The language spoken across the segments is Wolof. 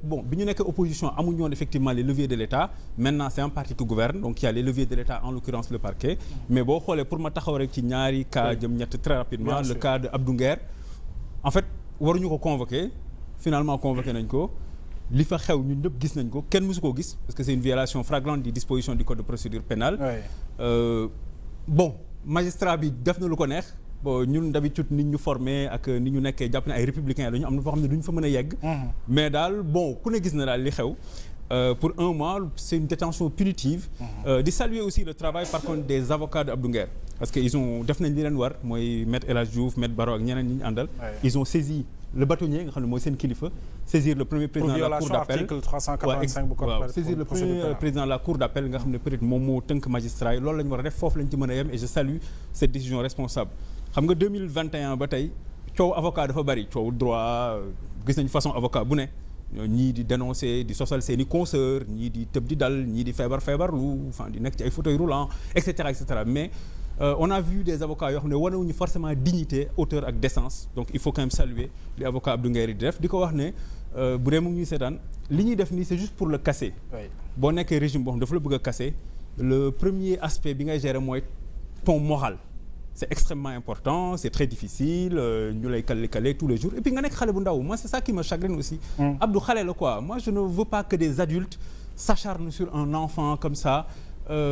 bon bi ñu nekk opposition amuñu woon effectivement les leviers de l'État maintenant c'est un parti qui gouverne donc il y a les leviers de l'État en l'occurrence le parquet mais boo xoolee pour ma taxaw rek ci ñaari cas jëm ñett très rapidement le cas de Abdou Nguer en fait waruñu ko convoquer finalement convoqué nañ ko li fa xew ñun ñëpp gis nañ ko kenn mësu koo gis parce que c'est une violation flagrante des dispositions du code de procédure pénale bon magistrat bi def na lu ko neex bon ñun d'habitude nit ñu formé ak ni ñu nekkee jàpp ne ay républicains la ñu am na foo xam ne duñ fa mën a yegg mais daal bon ku ne gis na daal li xew pour un mois c'est une détention punitive di saluer aussi le travail par contre des avocats de Abdou Nguer parce que ils ont def nañ li leen war mooy maître El Hadj Diouf maître Baro ak ñeneen ñi ñu àndal ils ont saisi le bâtonnier nga xam ne mooy seen kilifa saisir le premier président de la cour d'appel article 385 bu code saisir le premier président de la cour d'appel nga xam ne peut-être moom moo tënk magistrat yi loolu la ñu war a def foofu lañ ci mën a yem et je salue cette décision responsable xam nga 2021 ba tey coow avocat dafa bari coow droit gis nañu façon avocat bu ne ñii di dénoncer di sosal seen i consoeurs ñii di tëb di dal ñii di feebar lu enfin di nekk ci ay fauteuil roulant et cetera mais on a vu des avocats yoo xam ne wanewuñu forcément dignité hauteur ak décence donc il faut quand même saluer li avocat Abdou Nguer di def di ko wax ne bu dee mu ngi ñuy seetaan li ñuy def nii c'est juste pour le casser boo nekkee régime boo xam dafa la bëgg a casser le premier aspect bi ngay gérer mooy ton moral c'est extrêmement important c'est très difficile ñu lay caler tous les jours et puis nga nekk xale bu ndaw moi c'est ça qui me chagrine aussi Abdou xale la quoi moi je ne veux pas que des adultes s'acharnent sur un enfant comme ça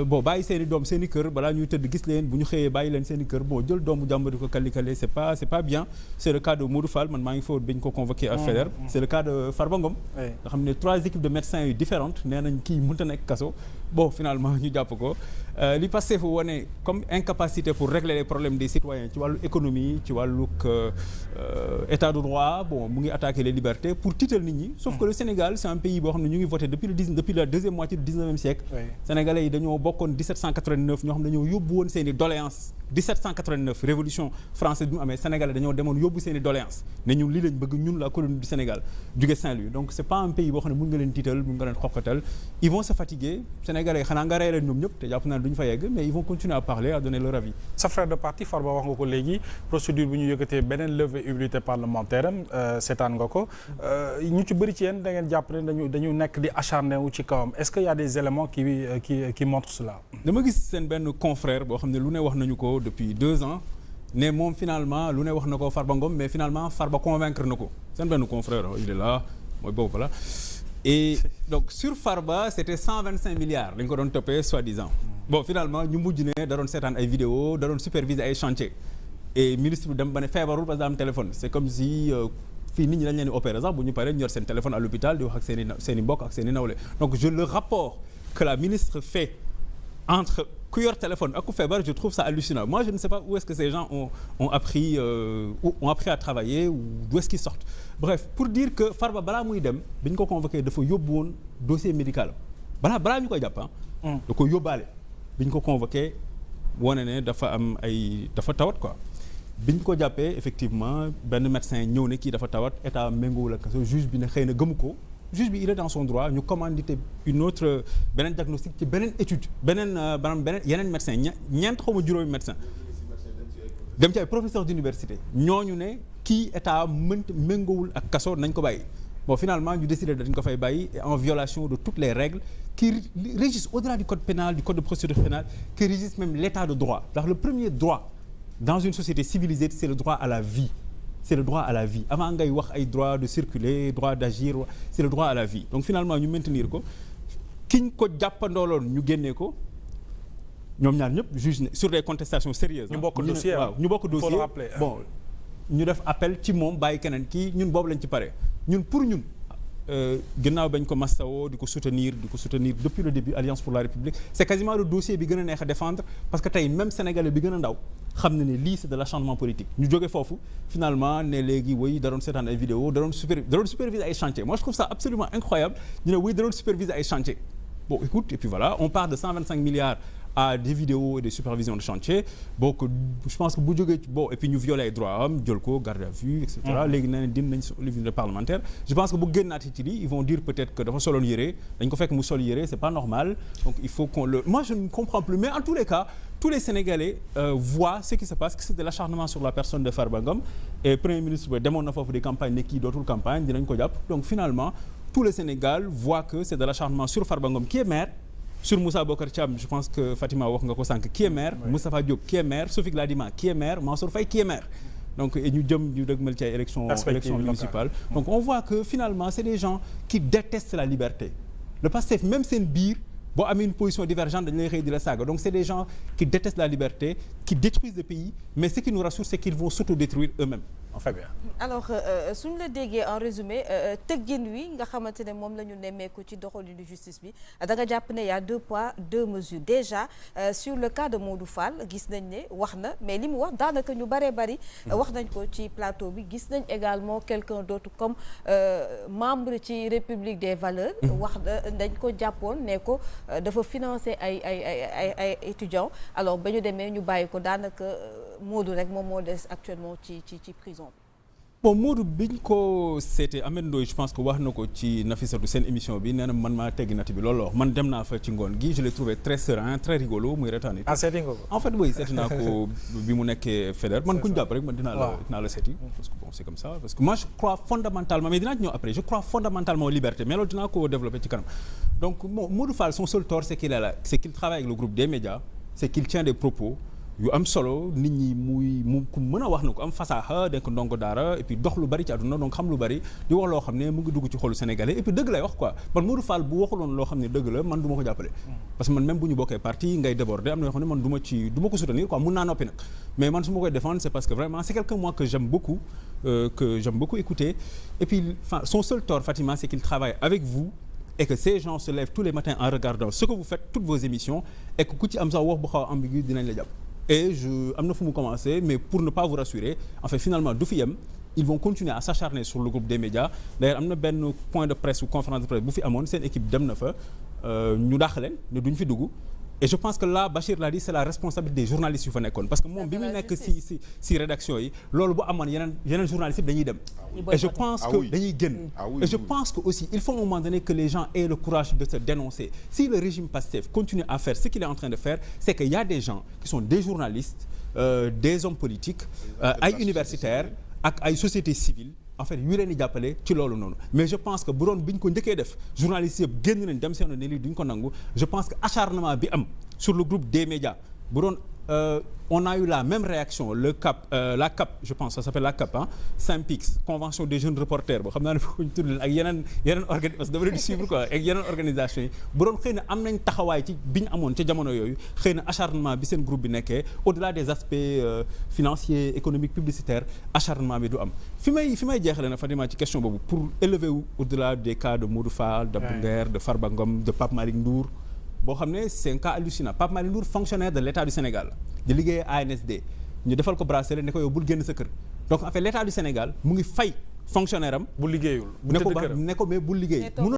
bon bàyyi seen i doom seen i kër balaa ñuy tëdd gis leen bu ñu xëyee bàyyi leen seen i kër bon jël doomu jàmbur di ko kali c'est pas bien c'est le cas de Modou Fall man maa ngi foofu bañ ko convoqué à Faidherbe c'est le cas de Farba Ngom nga xam ne 3 équipes de médecins yu différentes nee nañ kii mënta nekk kaso bon finalement ñu jàpp ko li Pastef wane comme incapacité pour régler les problèmes des citoyens ci wàllu économie ci wàllug état de droit bon mu ngi attaquer les libertés pour tiital nit ñi sauf que le Sénégal c'est un pays boo xam ne ñu ngi voté depuis la deuxième moitié du 19e siècle sénégalais yi dañoo bokkoon 1789 ñoo xam ne dañoo yóbbu woon seen i doléances 1789 révolution française bi mu amee sénégalais dañoo demoon yóbbu seen i doléances ne ñun lii lañ bëgg ñun la colonie du Sénégal jóge Saint-Louis donc c'est pas un pays boo xam ne mën nga leen tiital mën nga leen xoqatal ils vont se fatiguer sénégalais xanaa nga rey leen ñoom ñëpp te jàpp naa ne duñu fa yegg mais ils vont continuer à parler à donner leur avis. sa frère de parti Farba wax nga ko léegi procédure bi ñu yëkkatee beneen levée immunité parlementaire am seetaan nga ko ñu ci bëri ci yéen da ngeen jàpp ne dañu nekk di acharné wu ci kawam est-ce qu'il y a des éléments qui montrent cela. dama gis seen benn confrère boo xam ne lu ne wax nañu ko depuis 2 ans ne moom finalement lu ne wax na ko Farba Ngom mais finalement Farba convaincre na ko seen benn confrère il est là mooy boobu la et donc sur Farba c'était 125 milliards lañ ko doon toppee soi-disant bon finalement ñu mujj ne da doon seetaan ay vidéo da doon superviser ay chantier et ministre bi dem ba ne feebarul parce que am téléphone c'est comme si fii nit ñi dañ leen di opérer sax bu ñu paree ñu yor seen téléphone à l'hôpital di wax ak seen i mbokk ak seen i nawle donc le rapport que la ministre fait entre ku yor téléphone ak ku feebar je trouve ça hallucinant moi je ne sais pas où est-ce que ces gens ont appris à travailler ou d'où est-ce qu'ils sortent bref pour dire que Farba balaa muy dem bi ñu ko convoqué dafa yóbbu woon dossier médical balaa ñu koy jàpp da ko yóbbaale bi ñu ko convoqué wane ne dafa tawat quoi bi ñu ko jàppee effectivement benn médecin ñëw ne kii dafa tawat état méngoowul ak kaso juge bi ne xëy na gëmu ko juge bi il est dans son droit ñu commandité une autre beneen diagnostic ci beneen étude beneen yeneen médecin ñeent xaw ma juróomi médecin dem ci ay professeur d'université ñooñu ne kii état méngoowul ak kaso nañ ko bàyyi bon finalement ñu décidé dañ ko fay bàyyi en violation de toutes les règles qui régissent au-delà du code pénal du code de procédure pénale qui régissent même l'état de droit ndax le premier droit dans une société civilisée c'est le droit à la vie c'est le droit à la vie avant ngay wax ay droit de circuler droit d'agir c'est le droit à la vie donc finalement ñu maintenir ko kiñ ko jàppandooloon ñu génnee ko ñoom ñaar ñëpp juge sur des contestations sérieuses ñu bokk dossier waaw ñu bokk dossier bon ñu def appel ci moom bàyyi keneen kii ñun boobu lañ ci pare ñun pour ñun gannaaw bañ ko massawoo di ko soutenir depuis le début Alliance pour la République c'est quasiment le dossier bi gën a neex a défendre parce que tey même sénégalais bi gën a ndaw xam na ne lii c'est de l'acharnement politique ñu jóge foofu finalement ne léegi woy da doon seetaan ay vidéo da doon superviser ay chantier moi je trouve ça absolument incroyable ñu ne woy da doon superviser ay chantier bon écoute et puis voilà on part de 125 milliards à des vidéos et des supervisions de chantier bon que je pense que bu jógee bon et puis ñu violer ay droits am jël ko garde à vue et cetera léegi nee na dinañ l'immunité parlementaire je pense que bu génnaati ci lii ils vont dire peut-être que dafa soloon yére dañ ko fekk mu sol yére c'est pas normal donc il faut qu'on le moi je ne comprends plus mais en tous les cas tous les Sénégalais voient ce qui se passe que c'est de l'acharnement sur la personne de Farba Ngom et Premier ministre ba demoon na foofu des campagnes ne kii dootul campagne dinañ ko jàpp donc finalement tout le Sénégal voit que c'est de l'acharnement sur Farba Ngom qui est maire, sur Moussa Bocar Thiam, je pense que Fatima wax nga ko sànq qui est maire, Moustapha Diop qui est maire, Sophie Gladima qui est maire, Mansour Faye qui est maire. Donc ñu dëgmal ci ay élections municipales. Donc on voit que finalement c'est des gens qui détestent la liberté. Le Pastef même seen biir boo amee une position divergente dañu lay xëy di la saaga. Donc c'est des gens qui détestent la liberté, qui détruisent le pays, mais ce qui nous rassure c'est qu'ils vont s'autodétruire eux-mêmes. Très bien. Alors suñu la déggee en résumé tëggin wi nga xamante ne moom la ñu nemmeeku ci doxalinu justice bi da nga jàpp ne y a 2 poids 2 mesures déjà sur le cas de Modou Fall gis nañ ne wax na mais li mu wax daanaka ñu bëree bëri wax nañ ko ci plateau bi gis nañ également quelqu'un d'autre comme membre ci République des Valeurs wax dañ ko jàppoon ne ko dafa financer ay étudiants alors ba ñu demee ñu bàyyi ko daanaka Modou rek moom moo des actuellement ci prison. Bon Modou biñ ko seetee Ahmed Ndoye je pense que wax na ko ci Nafissatou seen émission bi nee na man maa teggi natt bi loolu la wax man dem naa fa ci ngoon gi je l'ai trouvé très serein très rigolo muy retaan. Seeti nga ko. En fait oui seeti naa ko bi mu nekkee fédère man ku ñu jàpp rek man dinaa la seeti parce que bon c'est comme ça parce que moi je crois fondamentalement mais dinaa ci ñëw après je crois fondamentalement aux libertés mais loolu dinaa ko développer ci kanam donc Modou Fall son seul tort c'est qu'il travaille avec le groupe des médias c'est qu'il tient des propos yu am solo nit ñi mu ku mën a wax na ko am fasaaxa denk ndongo daara et puis dox lu bari ci àdduna donc xam lu bari di wax loo xam ne mu ngi dugg ci xolu sénégalais et puis dëgg lay wax quoi man Modou Fall bu waxuloon loo xam ne dëgg la man du ma ko jàppale parce que man même bu ñu bokkee parti ngay déborder am na yoo xam ne man du ma ko soutenir quoi mun naa noppi nag mais man su ma koy défendre c'est parce que vraiment c'est quelqu'un moi que j'aime beaucoup écouter et puis son seul tort Fatima c'est qu'il travaille avec vous et que ces gens se lèvent tous les matins en regardant ce que vous faites toutes vos émissions et que ku ci am sax wax bu xaw a ambigu dinañ la jàpp et am na fu mu commencé mais pour ne pas vous rassurer en fait finalement du fi yem ils vont continuer à s'acharner sur le groupe des médias d'ailleurs am na benn point de presse ou conférence de presse bu fi amoon seen équipe dem na fa ñu dàq leen ne duñ fi dugg et je pense que là Bachir l'a dit c'est la responsabilité des journalistes yu fa nekkoon parce que moom bi muy nekk si rédaction yi loolu bu amoon yeneen journalistes yi dañuy dem et je pense que dañuy génn et je pense que aussi il faut à un moment donné que les gens aient le courage de se dénoncer si le régime Pastef continue à faire ce qu'il est en train de faire c'est qu'il y a des gens qui sont des journalistes des hommes politiques ay universitaires ak ay sociétés civiles en fait yu leen di jàppale ci loolu noonu mais je pense que bu doon bi ñu ko njëkkee def journalistes yëpp génn nañ dem seen ne lii duñ ko nangu je pense que acharnement bi am sur le groupe des médias bu doon on a eu la même réaction la CAP je pense ça s'appelle la CAP Synpics convention des jeunes reporters boo xam naa ne foo ñu tudd leen ak yeneen parce que dama leen di suivre quoi ak yeneen organisation yi bu doon xëy na am nañ taxawaay ci bi ñu amoon ca jamono yooyu xëy na acharnement bi seen groupe bi nekkee au-delà des aspects financiers économiques publicitaires acharnement bi du am fi may jeexale na Fatima ci question boobu pour élever au-delà des cas de Modou Fall d'Abdou Nguer de Farba Ngom de Pape Malick Ndour boo xam ne c'est un cas hallucinant Pape Malick Ndour fonctionnaire de l'État du Sénégal di liggéey ANSD ñu defal ko bracelet ne ko yow bul génn sa kër donc en fait l'État du Sénégal mu ngi fay fonctionnaire am. bu liggéeyul ne ko mais bul liggéey.